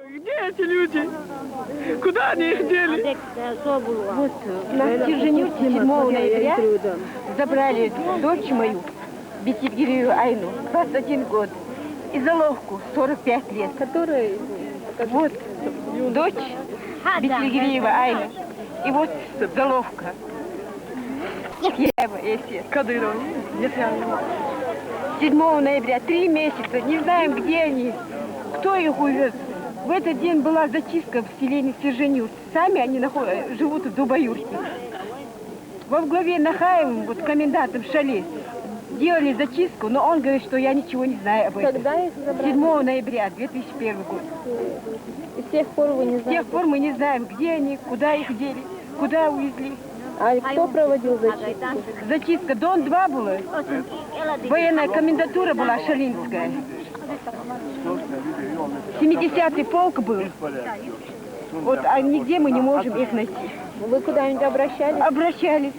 Где эти люди? Куда они их дели? Вот на Стерженюке 7 ноября забрали дочь мою, Бетигирею Айну, 21 год, и заловку 45 лет. Которая? Вот дочь Бетигиреева Айна, и вот заловка. Кадыров. 7 ноября, 3 месяца, не знаем, где они, кто их увез. В этот день была зачистка в селении Стерженюк. Сами они живут в Дубаюрте. Во главе Нахаевым, вот комендантом Шале, делали зачистку, но он говорит, что я ничего не знаю об этом. Когда их забрали? 7 ноября 2001 год. И с тех пор вы не С знаете? тех пор мы не знаем, где они, куда их дели, куда увезли. А кто проводил зачистку? Зачистка Дон-2 была, военная комендатура была Шалинская. 70-й полк был. Вот, а нигде мы не можем их найти. Вы куда-нибудь обращались? Обращались.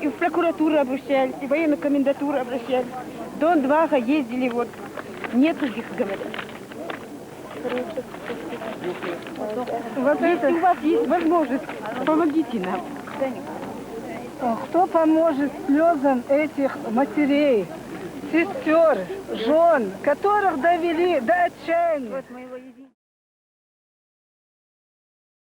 И в прокуратуру обращались, и в военную комендатуру обращались. Дон-2 ездили, вот. Нету их, говорят. Вот если у вас есть возможность, помогите нам. Кто поможет слезам этих матерей, сестер, жен, которых довели до отчаяния?